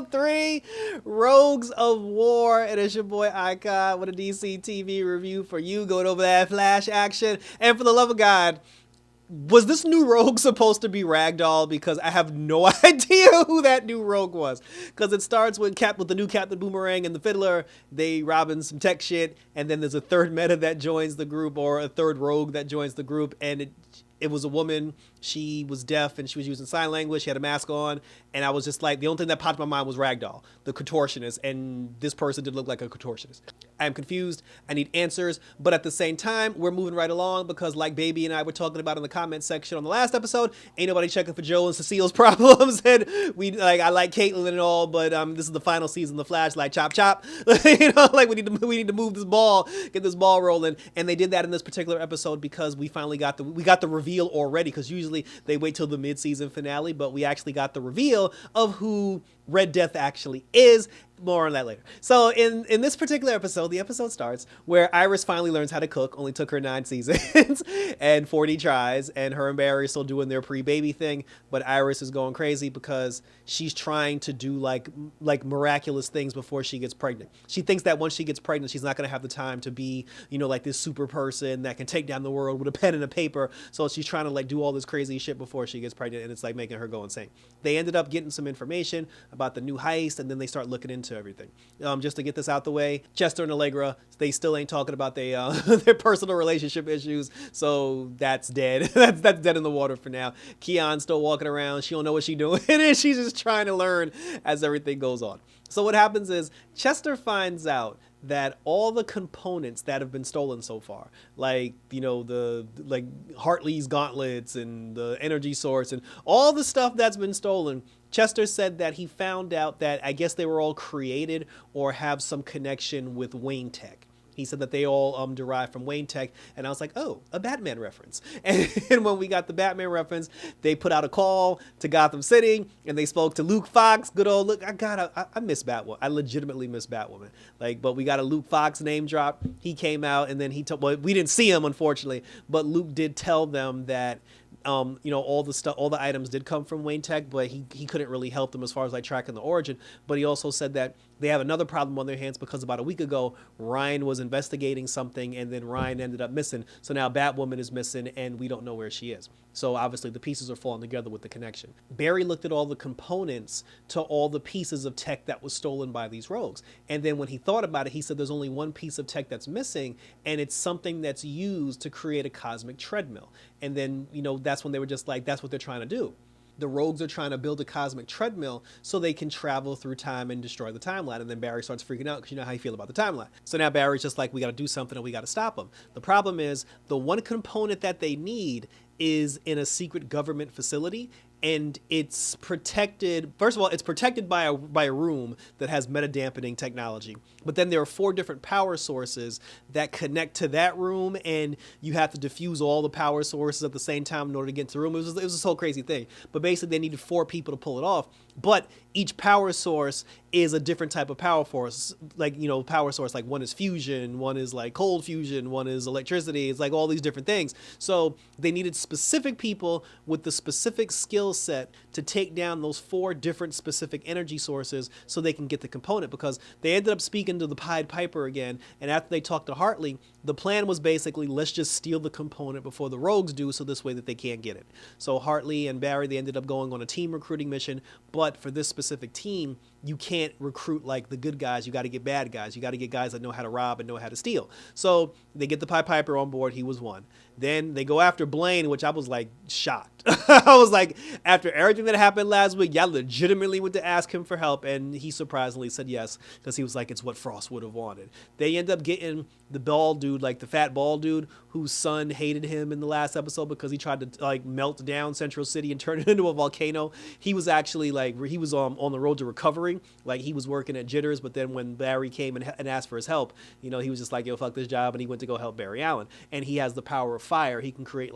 Episode 3, Rogues of War. And it's your boy Icon with a DC TV review for you, going over that Flash action. And for the love of God, was this new rogue supposed to be Ragdoll? Because I have no idea who that new rogue was. Because it starts with the new Captain Boomerang and the Fiddler. They robbing some tech shit, and then there's a third meta that joins the group, or a third rogue that joins the group, and it was a woman. She was deaf and she was using sign language. She had a mask on, and I was just like, the only thing that popped in my mind was Ragdoll, the contortionist, and this person did look like a contortionist. I am confused. I need answers, but at the same time, we're moving right along because, like Baby and I were talking about in the comment section on the last episode, ain't nobody checking for Joe and Cecile's problems, and I like Caitlyn and all, but this is the final season of the Flash, like chop chop, like we need to move this ball, get this ball rolling, and they did that in this particular episode because we finally got the reveal already, because usually they wait till the mid-season finale, but we actually got the reveal of who Red Death actually is. More on that later. So in this particular episode, the episode starts where Iris finally learns how to cook. Only took her 9 seasons and 40 tries, and her and Barry are still doing their pre-baby thing, but Iris is going crazy because she's trying to do like miraculous things before she gets pregnant. She thinks that once she gets pregnant, she's not going to have the time to be, like this super person that can take down the world with a pen and a paper. So she's trying to do all this crazy shit before she gets pregnant, and it's making her go insane. They ended up getting some information about the new heist, and then they start looking into everything. Just to get this out the way, Chester and Allegra, they still ain't talking about their personal relationship issues, so that's dead. that's dead in the water for now. Keon's still walking around. She don't know what she's doing, and she's just trying to learn as everything goes on. So what happens is Chester finds out that all the components that have been stolen so far, Hartley's gauntlets and the energy source and all the stuff that's been stolen, Chester said that he found out that I guess they were all created or have some connection with Wayne Tech. He said that they all derive from Wayne Tech, and I was like, oh, a Batman reference. And when we got the Batman reference, they put out a call to Gotham City, and they spoke to Luke Fox. Good old Luke. I miss Batwoman. I legitimately miss Batwoman. But we got a Luke Fox name drop. He came out, and then we didn't see him, unfortunately, but Luke did tell them that all the items did come from Wayne Tech, but he couldn't really help them as far as tracking the origin. But he also said that they have another problem on their hands because about a week ago, Ryan was investigating something, and then Ryan ended up missing. So now Batwoman is missing, and we don't know where she is. So obviously the pieces are falling together with the connection. Barry looked at all the components to all the pieces of tech that was stolen by these rogues. And then when he thought about it, he said there's only one piece of tech that's missing, and it's something that's used to create a cosmic treadmill. And then, that's when they were just like, that's what they're trying to do. The rogues are trying to build a cosmic treadmill so they can travel through time and destroy the timeline. And then Barry starts freaking out because you know how you feel about the timeline. So now Barry's just like, we got to do something and we got to stop them. The problem is the one component that they need is in a secret government facility, and it's protected. First of all, it's protected by a room that has meta-dampening technology. But then there are 4 different power sources that connect to that room, and you have to diffuse all the power sources at the same time in order to get into the room. It was this whole crazy thing. But basically, they needed 4 people to pull it off. But each power source is a different type of power force. Power source, one is fusion, one is cold fusion, one is electricity. It's all these different things. So they needed specific people with the specific skill set to take down those 4 different specific energy sources so they can get the component, because they ended up speaking to the Pied Piper again, and after they talked to Hartley, the plan was basically, let's just steal the component before the rogues do, so this way that they can't get it. So Hartley and Barry, they ended up going on a team recruiting mission, but for this specific team, you can't recruit the good guys. You got to get bad guys. You got to get guys that know how to rob and know how to steal. So they get the Pied Piper on board. He was one. Then they go after Blaine, which I was shocked. I was after everything that happened last week, y'all legitimately went to ask him for help, and he surprisingly said yes, because he was it's what Frost would have wanted. They end up getting the bald dude, the fat bald dude, whose son hated him in the last episode because he tried to melt down Central City and turn it into a volcano. He was actually he was on the road to recovery. He was working at Jitters, but then when Barry came and asked for his help, he was just yo, fuck this job, and he went to go help Barry Allen. And he has the power of fire. He can create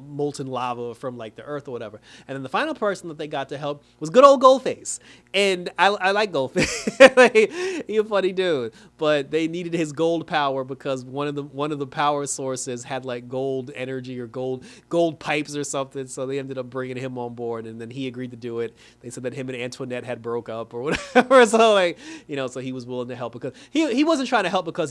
molten lava from the earth or whatever. And then the final person that they got to help was good old Goldface. And I like Goldface. He's a funny dude, but they needed his gold power because one of the power sources had gold energy or gold pipes or something. So they ended up bringing him on board, and then he agreed to do it. They said that him and Antoinette had broke up, up or whatever. So like, so he was willing to help because he wasn't trying to help because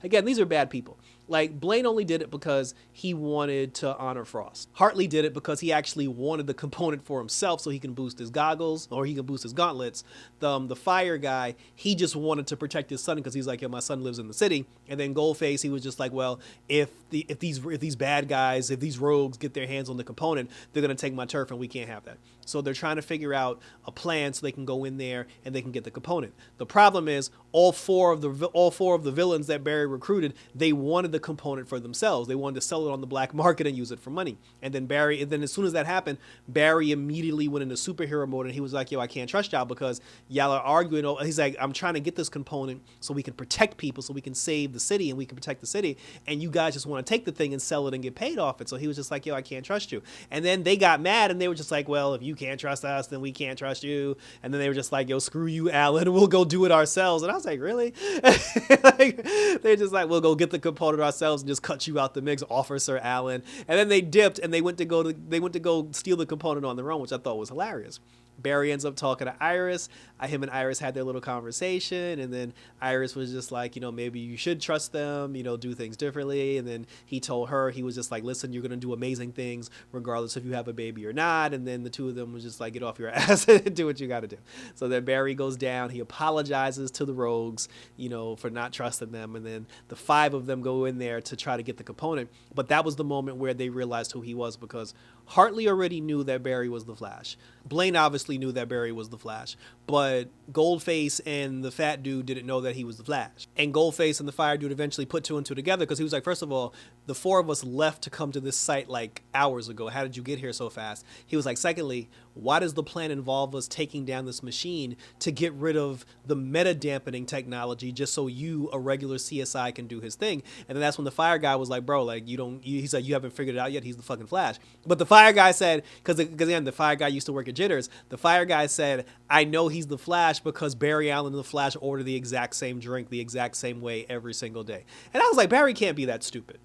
again, these are bad people. Like Blaine only did it because he wanted to honor Frost. Hartley did it because he actually wanted the component for himself so he can boost his goggles or he can boost his gauntlets. The fire guy, he just wanted to protect his son because he's like, yo, my son lives in the city. And then Goldface, he was just like, well, if these bad guys, if these rogues get their hands on the component, they're gonna take my turf and we can't have that. So they're trying to figure out a plan so they can go in there and they can get the component. The problem is all four of the villains that Barry recruited, they wanted the component for themselves. They wanted to sell it on the black market and use it for money. And then as soon as that happened, Barry immediately went into superhero mode and he was like, yo, I can't trust y'all because y'all are arguing. He's like, I'm trying to get this component so we can protect people, so we can save the city and we can protect the city. And you guys just want to take the thing and sell it and get paid off it. So he was just like, yo, I can't trust you. And then they got mad and they were just like, well, if you can't trust us, then we can't trust you. And then they were just like, yo, screw you, Alan. We'll go do it ourselves. And I was like, really? Like, they're just like, we'll go get the component ourselves and just cut you out the mix, Officer Alan. And then they dipped and they went to go steal the component on their own, which I thought was hilarious. Barry ends up talking to Iris. Him and Iris had their little conversation, and then Iris was just like, maybe you should trust them, do things differently. And then he told her, he was just like, listen, you're going to do amazing things regardless if you have a baby or not. And then the two of them was just like, get off your ass and do what you got to do. So then Barry goes down. He apologizes to the rogues, for not trusting them. And then the five of them go in there to try to get the component. But that was the moment where they realized who he was because Hartley already knew that Barry was the Flash. Blaine obviously knew that Barry was the Flash, but Goldface and the fat dude didn't know that he was the Flash. And Goldface and the fire dude eventually put two and two together because he was like, first of all, the four of us left to come to this site like hours ago. How did you get here so fast? He was like, secondly, why does the plan involve us taking down this machine to get rid of the meta dampening technology just so you, a regular CSI, can do his thing? And then that's when the fire guy was like, bro, like he's like, you haven't figured it out yet. He's the fucking Flash. But the fire guy said, because again, the fire guy used to work at Jitters. The fire guy said, I know he's the Flash because Barry Allen and the Flash order the exact same drink the exact same way every single day. And I was like, Barry can't be that stupid.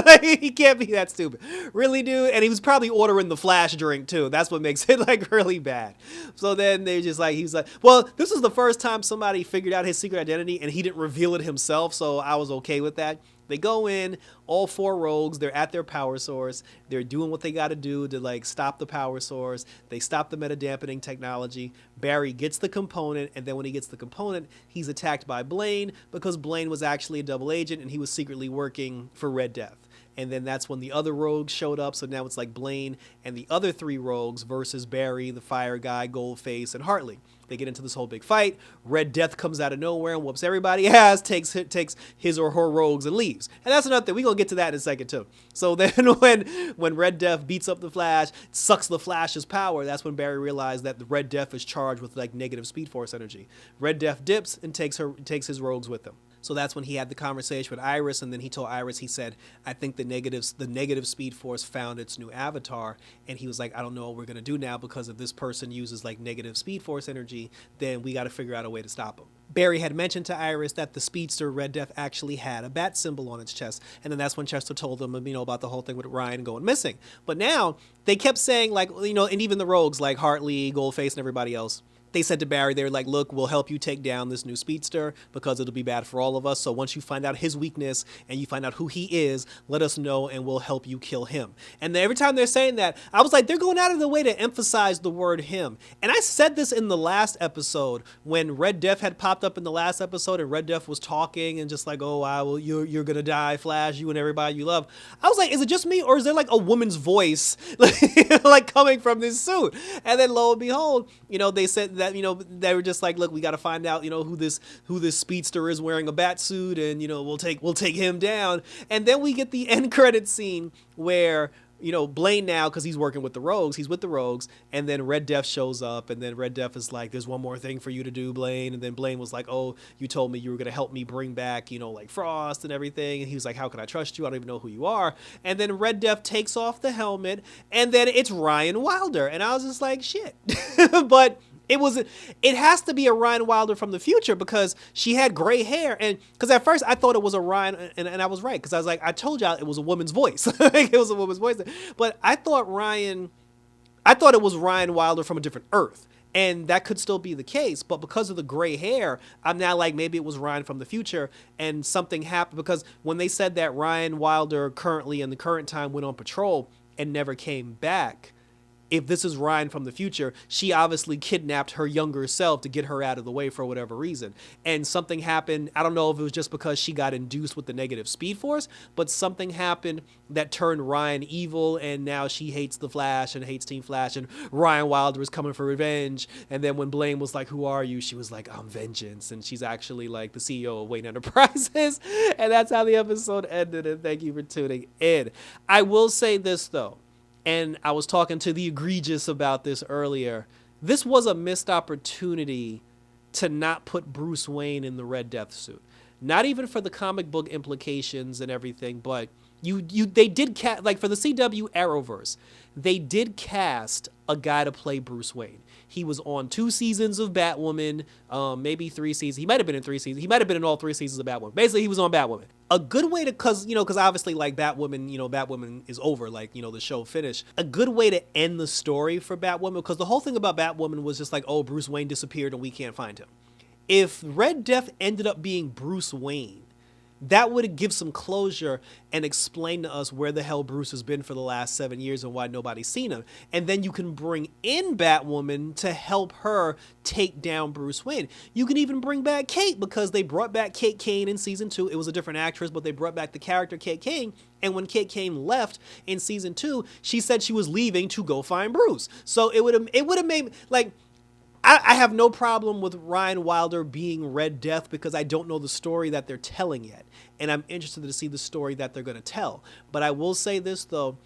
Like, he can't be that stupid. Really, dude? And he was probably ordering the Flash drink too. That's what makes it like really bad. So then they just like, he was like, well, this is the first time somebody figured out his secret identity and he didn't reveal it himself. So I was okay with that. They go in, all four rogues, they're at their power source. They're doing what they got to do to like stop the power source. They stop the meta dampening technology. Barry gets the component, and then when he gets the component, he's attacked by Blaine because Blaine was actually a double agent and he was secretly working for Red Death. And then that's when the other rogues showed up. So now it's like Blaine and the other three rogues versus Barry, the fire guy, Goldface, and Hartley. They get into this whole big fight. Red Death comes out of nowhere and whoops everybody ass, takes his or her rogues and leaves. And that's another thing. We're going to get to that in a second too. So then when Red Death beats up the Flash, sucks the Flash's power, that's when Barry realized that the Red Death is charged with like negative Speed Force energy. Red Death dips and takes his rogues with him. So that's when he had the conversation with Iris, and then he told Iris, he said, I think the negative Speed Force found its new avatar, and he was like, I don't know what we're going to do now, because if this person uses like negative Speed Force energy, then we got to figure out a way to stop him. Barry had mentioned to Iris that the speedster Red Death actually had a bat symbol on its chest, and then that's when Chester told them, about the whole thing with Ryan going missing. But now, they kept saying, like, and even the rogues, like Hartley, Goldface, and everybody else, they said to Barry, they were like, look, we'll help you take down this new speedster because it'll be bad for all of us. So once you find out his weakness and you find out who he is, let us know and we'll help you kill him. And every time they're saying that, I was like, they're going out of the way to emphasize the word him. And I said this in the last episode when Red Death had popped up in the last episode and Red Death was talking and just like, oh, wow, well, you're going to die, Flash, you and everybody you love. I was like, is it just me or is there like a woman's voice like coming from this suit? And then lo and behold, they said that, they were just like, look, we got to find out, who this speedster is wearing a bat suit, and we'll take him down. And then we get the end credit scene where Blaine now, because he's working with the rogues, he's with the rogues, and then Red Death shows up, and then Red Death is like, there's one more thing for you to do, Blaine. And then Blaine was like, oh, you told me you were going to help me bring back, like Frost and everything. And he was like, how can I trust you? I don't even know who you are. And then Red Death takes off the helmet, and then it's Ryan Wilder. And I was just like, shit. But it has to be a Ryan Wilder from the future because she had gray hair. And because at first I thought it was a Ryan, and I was right, because I was like, I told y'all it was a woman's voice. It was a woman's voice. But I thought it was Ryan Wilder from a different Earth. And that could still be the case, but because of the gray hair, I'm now like, maybe it was Ryan from the future and something happened. Because when they said that Ryan Wilder currently in the current time went on patrol and never came back, if this is Ryan from the future, she obviously kidnapped her younger self to get her out of the way for whatever reason. And something happened. I don't know if it was just because she got induced with the negative speed force, but something happened that turned Ryan evil, and now she hates the Flash and hates Team Flash, and Ryan Wilder is coming for revenge. And then when Blaine was like, "Who are you?" she was like, "I'm Vengeance," and she's actually like the CEO of Wayne Enterprises. And that's how the episode ended, and thank you for tuning in. I will say this though, and I was talking to the egregious about this earlier. This was a missed opportunity to not put Bruce Wayne in the Red Death suit. Not even for the comic book implications and everything, but they did cast, like for the CW Arrowverse, they did cast a guy to play Bruce Wayne. He was on 2 seasons of Batwoman, maybe 3 seasons. He might have been in 3 seasons. He might have been in all 3 seasons of Batwoman. Basically, he was on Batwoman. A good way to, cause obviously like Batwoman, Batwoman is over, like, the show finished. A good way to end the story for Batwoman, because the whole thing about Batwoman was just like, oh, Bruce Wayne disappeared and we can't find him. If Red Death ended up being Bruce Wayne, that would give some closure and explain to us where the hell Bruce has been for the last 7 years and why nobody's seen him. And then you can bring in Batwoman to help her take down Bruce Wayne. You can even bring back Kate, because they brought back Kate Kane in season 2. It was a different actress, but they brought back the character Kate Kane. And when Kate Kane left in season 2, she said she was leaving to go find Bruce. So it would have made, like, I have no problem with Ryan Wilder being Red Death, because I don't know the story that they're telling yet. And I'm interested to see the story that they're going to tell. But I will say this, though,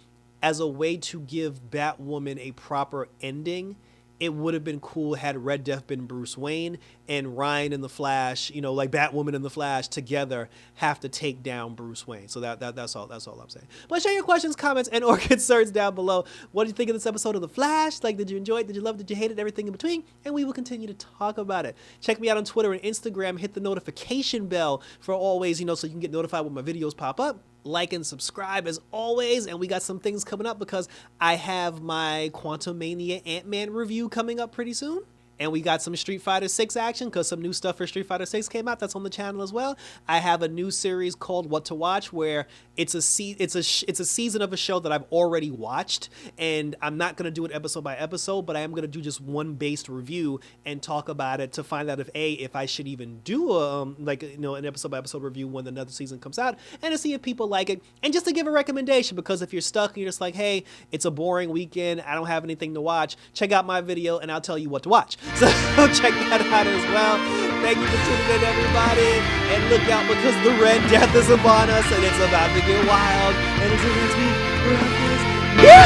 as a way to give Batwoman a proper ending, it would have been cool had Red Death been Bruce Wayne and Ryan and the Flash, like Batwoman and the Flash together have to take down Bruce Wayne. So that's all I'm saying. But share your questions, comments, and or concerns down below. What do you think of this episode of The Flash? Like, did you enjoy it? Did you love it? Did you hate it? Everything in between. And we will continue to talk about it. Check me out on Twitter and Instagram. Hit the notification bell for always, so you can get notified when my videos pop up. Like and subscribe as always, and we got some things coming up because I have my Quantumania Ant-Man review coming up pretty soon. And we got some Street Fighter 6 action, because some new stuff for Street Fighter 6 came out. That's on the channel as well. I have a new series called What to Watch, where it's a season of a show that I've already watched, and I'm not going to do it episode by episode, but I am going to do just one based review and talk about it to find out if I should even do an episode by episode review when another season comes out, and to see if people like it, and just to give a recommendation, because if you're stuck and you're just like, hey, it's a boring weekend, I don't have anything to watch, check out my video and I'll tell you what to watch. So check that out as well. Thank you for tuning in, everybody. And look out, because the Red Death is upon us, and it's about to get wild. And until next week, we're out this. Yeah!